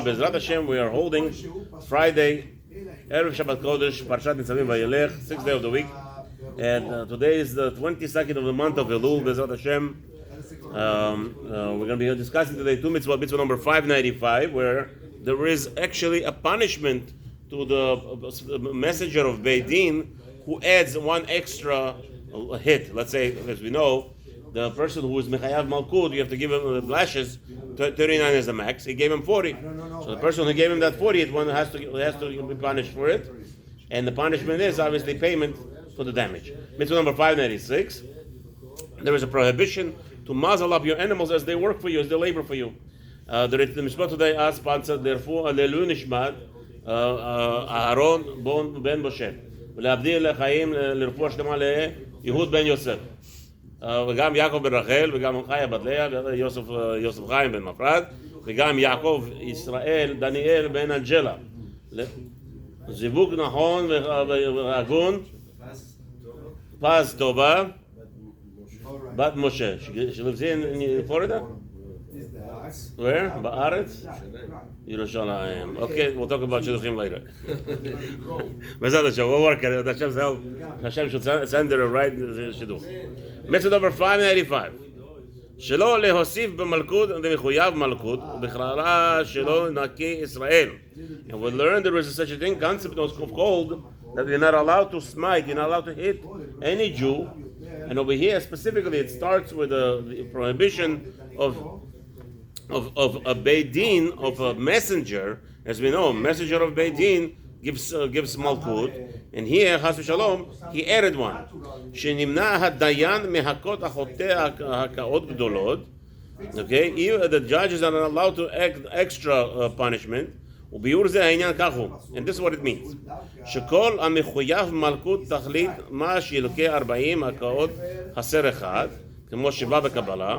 Bezrat Hashem, we are holding Friday, Erev Shabbat Kodesh, Parshat Nitzavim Vayelech, 6th day of the week. And today is the 22nd of the month of Elul, Bezrat Hashem. We're going to be discussing today two mitzvot, mitzvah number 595, where there is actually a punishment to the messenger of Beit Din who adds one extra hit. Let's say, as we know, the person who is Mechayav Malkut, you have to give him the lashes, 39 is the max. He gave him 40. So the person who gave him that 40 is one who has to be punished for it. And the punishment is obviously payment for the damage. Mitzvah number 596. There is a prohibition to muzzle up your animals as they work for you, as they labor for you. The Mitzvoth today are sponsored, therefore, Lelu Nishmat, Aharon ben Moshe. ולהבדיל לחיים לרפואה שלמה ליהוד בן יוסף. וגם יעקב בן רחל, וגם חיה בת לאה, יוסף חיים בן מפרד, וגם יעקב ישראל דניאל בן אנג'לה. זיווג נכון והגון, פז טובה, בת משה. She lives in Florida? Where? בארץ? Yerushalayim. Okay, we'll talk about Shidduchim later. Bezat Hashem, we'll work at it. Hashem's help. Hashem should send her a right Shidduch. Mitzvah number 595. שלא להוסיף במלכות ומחויב מלכות, ובכללה שלא נקי ישראל. And we learned there is such a thing, concept of called, that you're not allowed to smite, you're not allowed to hit any Jew. And over here specifically it starts with the prohibition of a Beit Din, of a messenger. As we know, messenger of Beit Din gives malkut, and here Chas v'Shalom he added one. שנמנע הדיין מהכות החוטא הקאות גדולות. Okay, the judges are not allowed to act extra punishment. וביאור זה העניין כך הוא, and this is what it means. שכל המחויב מלכות תכלית מה שילקה 40 הקאות חסר אחד, כמו שבא בקבלה.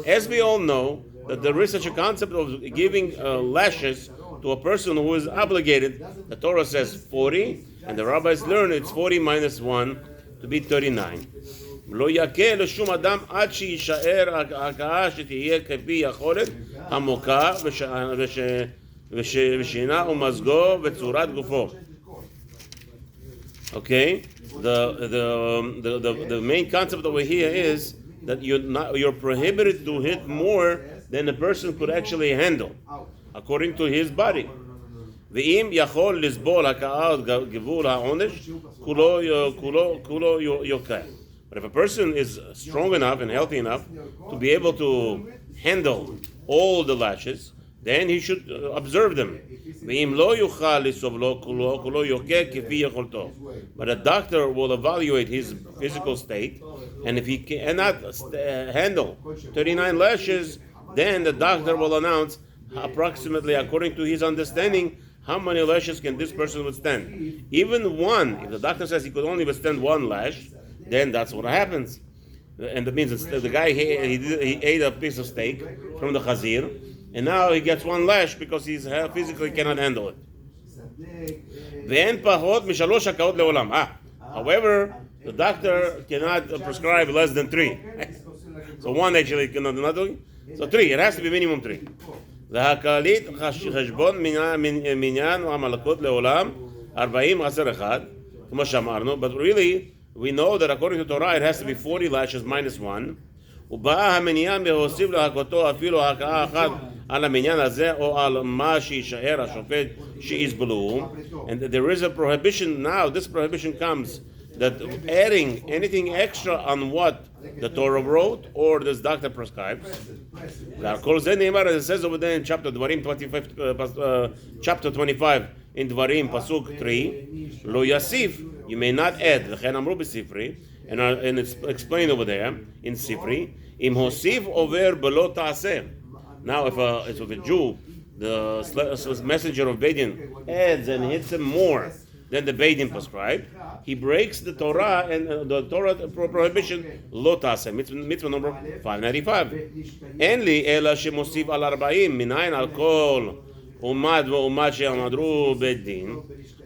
As we all know, that there is such a concept of giving lashes to a person who is obligated. The Torah says 40, and the rabbis learn it's 40 minus 1 to be 39. לא יקה לשום אדם עד שישאר ההכאה שתהיה כפי יכולת המוקה ושינה ומזגו וצורת גופו. Okay, the main concept over here is that you're prohibited to hit more than a person could actually handle, according to his body. ואם יכול לסבול הכאה גבול העונש, כולו יוקע. But if a person is strong enough and healthy enough to be able to handle all the lashes, then he should observe them. ואם לא יוכל לסבלו, כולו יוקע כפי יכולתו. But a doctor will evaluate his physical state, and if he cannot handle 39 lashes, then the doctor will announce approximately, according to his understanding, how many lashes can this person withstand. Even one, if the doctor says he could only withstand one lash, then that's what happens. And that means the guy, he ate a piece of steak from the chazir, and now he gets one lash because he physically cannot handle it. ואין פחות משלוש הקאות לעולם. However, the doctor cannot prescribe less than 3. So one actually cannot do nothing. So 3, it has to be minimum 3. והקהלית חשבון מניין המלכות לעולם 40 חסר אחד, כמו שאמרנו, but really we know that according to Torah it has to be 40 lashes minus 1. ובאה המניין להוסיף להכותו אפילו הכאה אחת על המניין הזה או על מה שישאר השופט שיסבלו. And there is a prohibition now, this prohibition comes that adding anything extra on what the Torah wrote or this doctor prescribes. כל זה נאמר, as it says over there in chapter 25, chapter 25 in Dvarim, pasuk 3, לא יסיף, you may not add, לכן אמרו בספרי, and it's explained over there in Sifri, אם הוסיף עובר בלא תעשה. Now if a Jew, the messenger of Beit Din, adds and hits him more than the Beit Din prescribed, he breaks the Torah and the Torah prohibition, lo taseh, mitzvah number 595. אין לי אלא שמוסיף על 40, מניין על כל אומת ואומת שעמדו בית דין.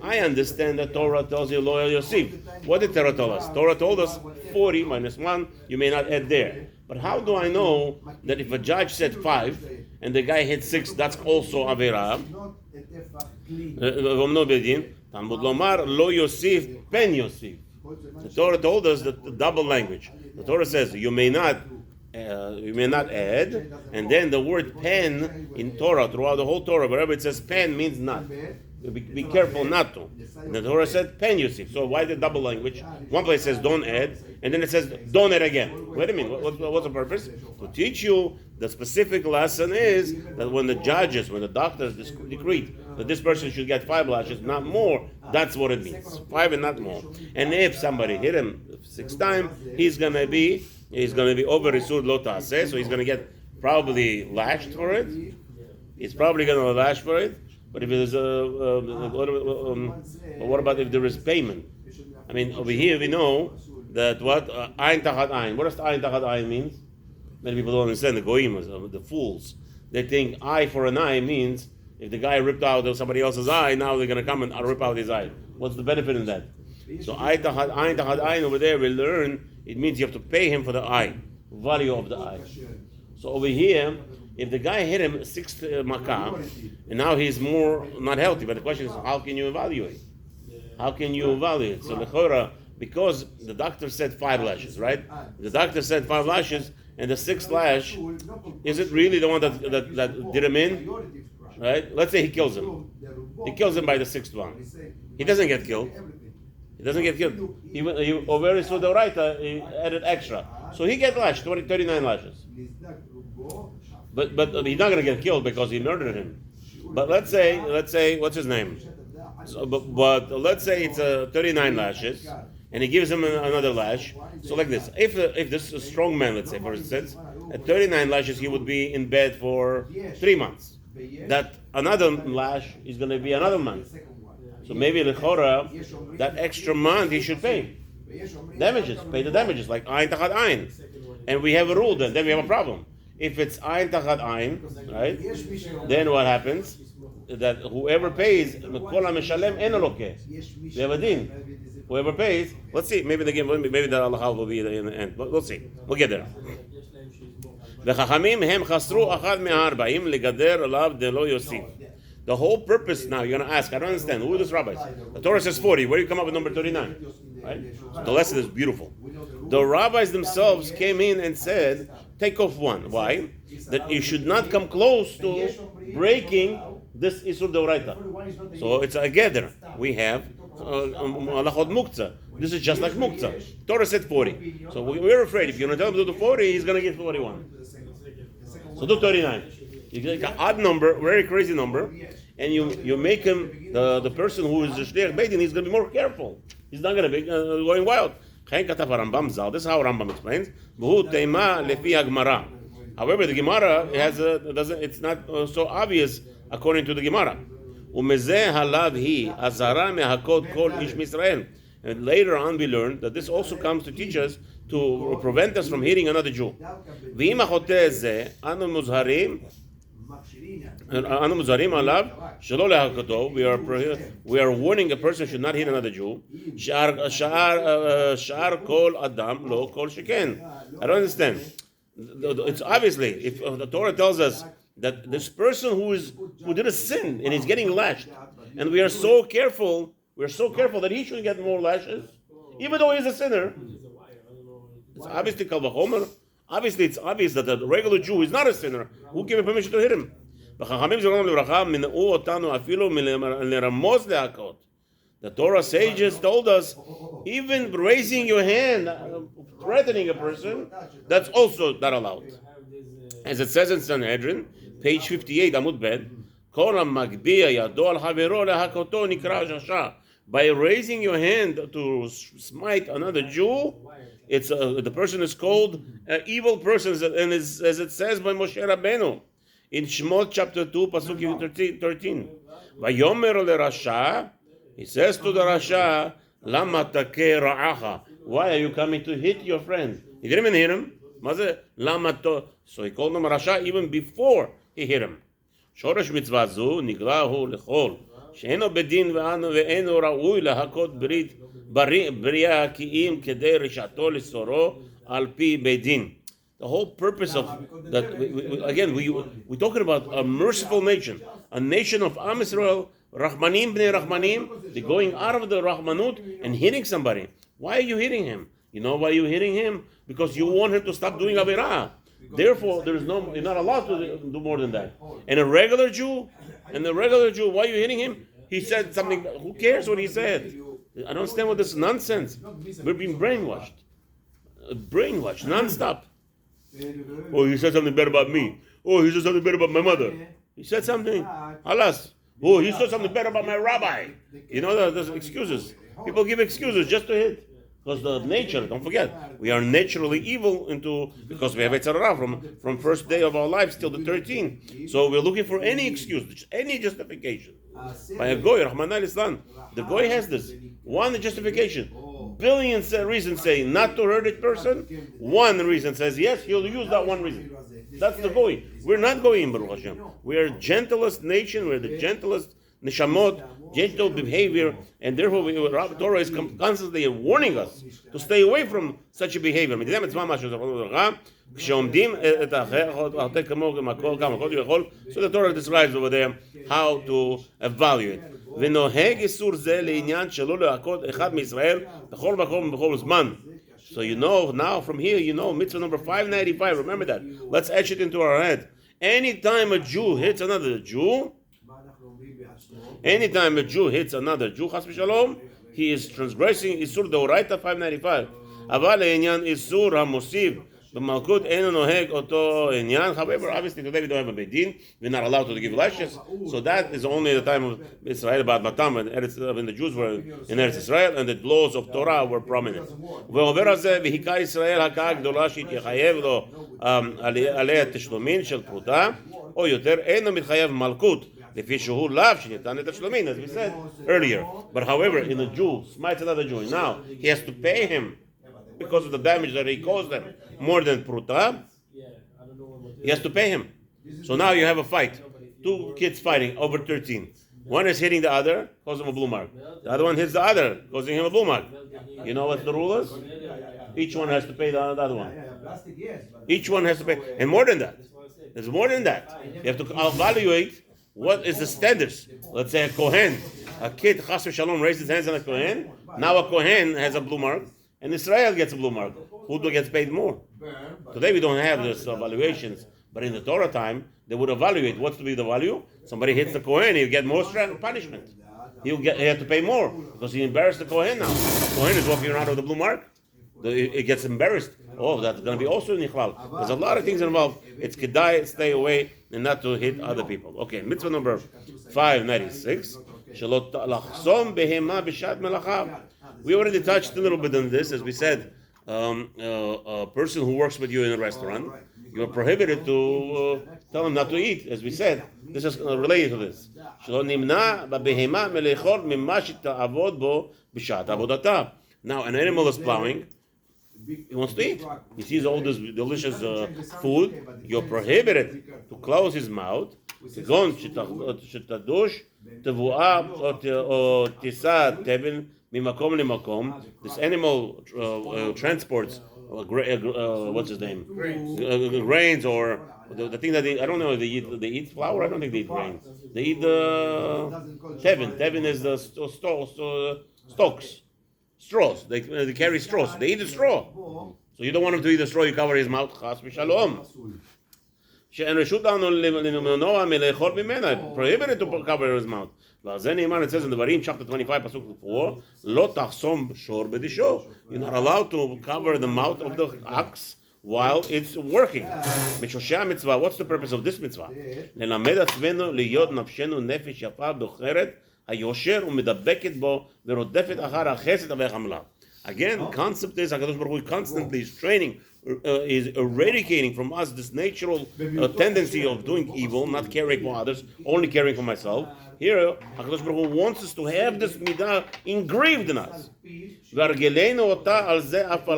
I understand that Torah tells you lo yosif. What did Torah tell us? Torah told us 40 minus 1, you may not add there. But how do I know that if a judge said 5 and the guy hit 6, that's also Avera? Talmud Lomar lo Yosif pen Yosif. The Torah told us that the double language. The Torah says you may not add, and then the word pen in Torah, throughout the whole Torah, wherever it says pen means not. Be careful not to. And the Torah said pen Yosef. So why the double language? One place says don't add, and then it says don't add again. Wait a minute, what's the purpose? To teach you the specific lesson is that when the doctors decreed that this person should get 5 lashes, not more, that's what it means. 5 and not more. And if somebody hit him 6 times, he's gonna be over Isur Lo Ta'aseh, so he's gonna get probably lashed for it. He's probably gonna lash for it. But if there's what about if there is payment? I mean, over here we know that what Ayin Tachat Ayin. What does Ayin Tachat Ayin means? Many people don't understand. The goyim, the fools, they think eye for an eye means if the guy ripped out somebody else's eye, now they're going to come and rip out his eye. What's the benefit in that? So Ayin Tachat Ayin over there we learn it means you have to pay him for the eye, value of the eye. So over here, if the guy hit him 6th makah, and now he's more not healthy, but the question is, how can you evaluate? How can you evaluate? So the because the doctor said 5 lashes, right? The doctor said 5 lashes, and the 6th lash, is it really the one that did him in? Right? Let's say he kills him. He kills him by the 6th one. He doesn't get killed. He doesn't get killed. He over his he added extra. So he gets lashed, 39 lashes. But he's not going to get killed because he murdered him. But let's say, what's his name? So, but let's say it's 39 lashes, and he gives him another lash. So like this, if this is a strong man, let's say for instance, at 39 lashes he would be in bed for 3 months. That another lash is going to be another month. So maybe l'chora, that extra month he should pay damages, pay the damages like Ayin Tachat Ayin. And we have a rule then we have a problem. If it's Ayin Tachat Ayin, right? Then what happens? That whoever pays, we have a din. Whoever pays, let's see. Maybe the halacha will be in the end. But we'll see. We'll get there. The whole purpose now, you're going to ask, I don't understand, who are those rabbis? The Torah says 40, where do you come up with number 39? Right? So the lesson is beautiful. The rabbis themselves came in and said, take off 1. Why? That you should not come close to breaking this Isur Deoraita. So it's a gather. We have Alachot Muktzah. This is just like Muktzah. Torah said 40. So we're afraid if you're going to tell him to do 40, he's going to get 41. So do 39. You take an odd number, very crazy number, and you make him, the person who is the Shliach Beidin, he's going to be more careful. He's not going to be going wild. This is how Rambam explains. However, the Gemara it's not so obvious according to the Gemara. And later on we learned that this also comes to teach us to prevent us from hitting another Jew. We are warning a person should not hit another Jew. I don't understand. It's obviously, if the Torah tells us that this person who did a sin and is getting lashed, and we are so careful that he shouldn't get more lashes, even though he's a sinner. It's obviously Kal Vachomer. Obviously, it's obvious that a regular Jew is not a sinner. Who gave him permission to hit him? The Torah sages told us, even raising your hand, threatening a person, that's also not allowed. As it says in Sanhedrin, page 58, Amud Bet, by raising your hand to smite another Jew, it's the person is called an evil person, and as it says by Moshe Rabbeinu in Shemot chapter 2, pasuk 13. Vayomer leRasha, he says to the Rasha, Lama takeh ra'acha, why are you coming to hit your friend? He didn't even hit him. So he called him Rasha even before he hit him. Shoresh mitzvah zu niglahu lechol she'eno bedin ve'eno ra'ui lahakot brit bria ki'im kedei rishato lisoro al pi bedin. The whole purpose of that, we're talking about a merciful nation, a nation of Am Yisrael, Rahmanim bnei Rahmanim. They're going out of the Rahmanut and hitting somebody. Why are you hitting him? You know why you're hitting him? Because you want him to stop doing Avirah. Therefore, you're not allowed to do more than that. And a regular Jew, why are you hitting him? He said something. Who cares what he said? I don't understand what this nonsense. We're being brainwashed non-stop. Oh, he said something bad about me. Oh, he said something bad about my mother. He said something. Alas. Oh, he said something bad about my rabbi. You know, there's excuses. People give excuses just to hit. Because the nature, don't forget, we are naturally evil because we have Yetzer Hara from first day of our lives till the 13th. So we're looking for any excuse, any justification. By a goy, Rahman al-Islam, the goy has this. One justification. Billions reasons say not to hurt it person. One reason says yes, he'll use that one reason. That's the goy. We're not goyim, Baruch Hashem. We are the gentlest nation. We're the gentlest neshamot, gentle behavior, and therefore the Torah is constantly warning us to stay away from such a behavior. So the Torah describes over there how to evaluate. So you know now from here, you know mitzvah number 595. Remember that. Let's etch it into our head. Anytime a Jew hits another Jew, chas v'shalom, he is transgressing Isur Deoraita 595. Aval Enyan Isur HaMosiv b'malkut eno noheg oto Enyan. However, obviously today we don't have a Beit Din. We're not allowed to give lashes. So that is only the time of Israel, Bad Matam, when the Jews were in Eretz Israel and the laws of Torah were prominent. ועובר הזה והיכה ישראל הכאה הגדולה שהתחייב לו עליה תשלומים של פרוטה, או יותר אינו מתחייב מלכות. As we said earlier. But however, in a Jew smites another Jew, now he has to pay him because of the damage that he caused them more than pruta. He has to pay him. So now you have a fight. Two kids fighting over 13. One is hitting the other, causing him a blue mark. The other one hits the other, causing him a blue mark. You know what the rule is? Each one has to pay the other one. Each one has to pay. And more than that. There's more than that. You have to evaluate what is the standards. Let's say a Kohen, a kid, chas v'shalom, raised his hands on a Kohen. Now a Kohen has a blue mark, and Israel gets a blue mark. Who gets paid more? Today we don't have these evaluations, but in the Torah time, they would evaluate what's to be the value. Somebody hits the Kohen, he'll get more punishment. He have to pay more because he embarrassed the Kohen now. The Kohen is walking around with the blue mark. It gets embarrassed. Oh, that's going to be also nichlal. There's a lot of things involved. It's kedai, stay away, and not to hit other people. Okay, mitzvah number 596. We already touched a little bit on this, as we said. A person who works with you in a restaurant, you are prohibited to tell him not to eat, as we said. This is related to this. Now, an animal is plowing. He wants to eat. He sees all this delicious food. You're prohibited to close his mouth. This animal transports what's his name? Grains or the thing that I don't know if they eat flour. I don't think they eat grains. They eat tevin. Tevin is the stalks. Straws. They carry straws. They eat the straw. So you don't want him to eat the straw. You cover his mouth. Chas v'shalom. Prohibited to cover his mouth. It says in the Devarim, chapter 25, pasuk 4, Lo tachsom shor b'disho. You're not allowed to cover the mouth of the ox while it's working. What's the purpose of this mitzvah? ללמד עצמנו להיות נפשנו נפש יפה בוחרת היושר ומדבקת בו ורודפת אחר החסד והחמלה. Again, concept is HaKadosh Baruch Hu constantly is training, is eradicating from us this natural tendency of doing evil, not caring for others, only caring for myself. Here, HaKadosh Baruch Hu wants us to have this midah engraved in us. והרגלנו אותה על זה אף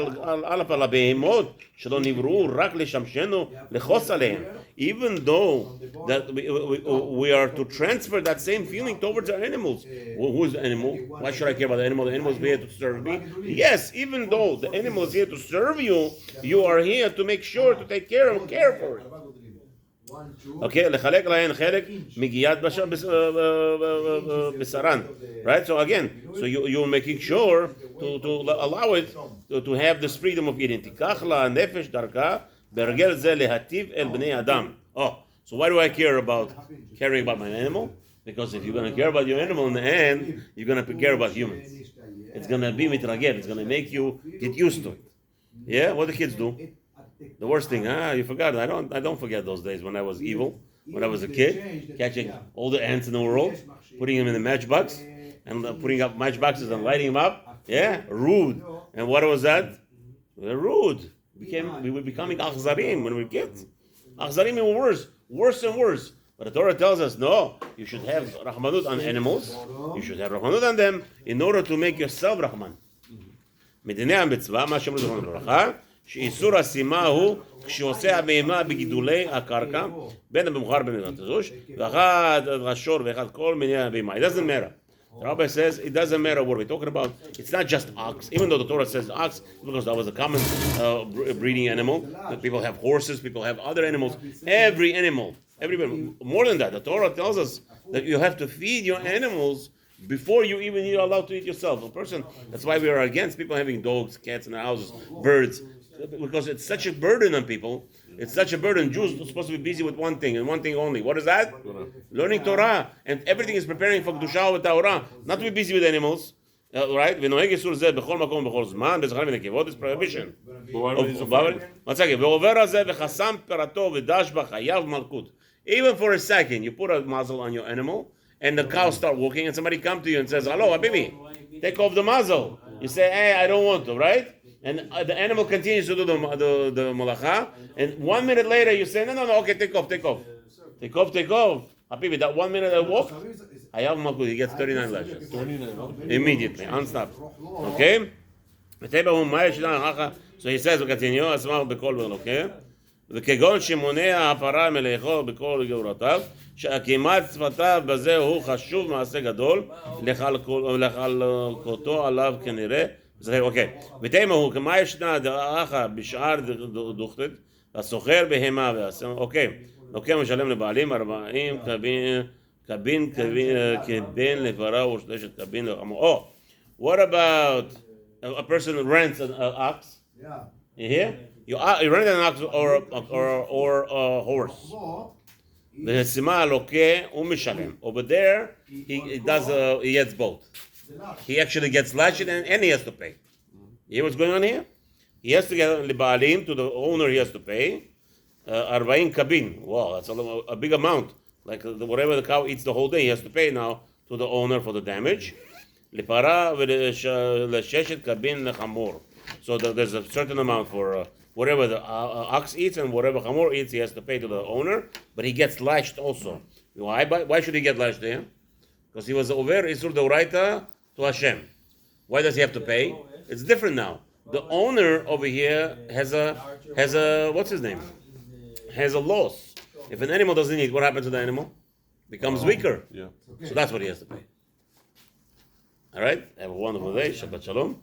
על הבהמות שלא נבראו רק לשמשנו לחוס עליהם. Even though that we are to transfer that same feeling towards our animals. Who is the animal? Why should I care about the animal? The animal is here to serve me. Yes, even though the animal is here to serve you, you are here to make sure to take care and care for it. Okay, לחלק להן חלק מגיעת בשרן. Right? So again, so you're making sure to allow it to have this freedom of eating. תיקח לה הנפש דרכה בהרגל זה להטיב אל בני אדם. Oh, so why do I care about caring about my animal? Because if you're going to care about your animal in the end, you're going to care about humans. It's going to be mitragel. It's going to make you get used to it. Yeah? What do kids do? The worst thing, you forgot. I don't forget those days when I was evil, when I was a kid, catching all the ants in the world, putting them in the matchbox, and putting up matchboxes and lighting them up. Yeah, rude. And what was that? We were rude. We were becoming achzarim when we were kids. Achzarim were worse and worse. But the Torah tells us, no, you should have rahmanut on animals. You should have rahmanut on them in order to make yourself rahman. מדיני המצווה, מה שאומרים זכרונו לברכה, שאיסור השימה הוא כשעושה הבהמה בגידולי הקרקע, בין המאוחר בין התזוש, ואחד השור ואחד כל מיני הבהמה. It doesn't matter. The rabbi says it doesn't matter what we're talking about. It's not just ox. Even though the Torah says ox, because that was a common breeding animal. People have horses, people have other animals. Every animal, more than that, the Torah tells us that you have to feed your animals before you even are allowed to eat yourself. A person, that's why we are against people having dogs, cats in their houses, birds, because it's such a burden on people. It's such a burden. Jews are supposed to be busy with one thing and one thing only. What is that? Learning Torah. And everything is preparing for Kedusha with Torah. Not to be busy with animals. Right? ונוהג איסור זה בכל מקום ובכל זמן, בזכרים ונקבות, is prohibition. one second. ועובר הזה וחסם פרתו ודש בה חייב מלכות. Even for a second, you put a muzzle on your animal, and the cows start walking, and somebody comes to you and says, hello, baby, take off the muzzle. You say, hey, I don't want to, right? And the animal continues to do the malacha, and 1 minute later you say, no, okay, take off. Habibi, that 1 minute I walk, I have malkut, he gets 39 lashes. 39, immediately, unstopped. Okay? So he says, we continue, okay? וכגון שמונע הפרה מלאכול בכל גאורותיו, שעקימת שפתיו בזה הוא חשוב מעשה גדול, לחלקותו עליו כנראה. אוקיי, ותאמה הוא, כמה ישנה דאחה בשאר דוכתת, הסוחר בהמה והסם, אוקיי, לוקח משלם לבעלים 40 קבין לפרה ושלשת קבין לחמו. What about a person who rents an ox? You hear? You rent an ox or a horse. Over there, he gets both. He actually gets lashed and he has to pay. You hear what's going on here? He has to get liba'alim to the owner. He has to pay 40 kabin. Wow, that's a big amount. Like whatever the cow eats the whole day, he has to pay now to the owner for the damage. Lipara v'lesheshet kabin lechamor. So there's a certain amount for whatever the ox eats and whatever chamor eats, he has to pay to the owner, but he gets lashed also. Why should he get lashed there? Because he was over Isur Deoraita to Hashem. Why does he have to pay? It's different now. The owner over here has a what's his name? Has a loss. If an animal doesn't eat, what happens to the animal? Becomes weaker. Yeah. So that's what he has to pay. All right. Have a wonderful day. Shabbat shalom.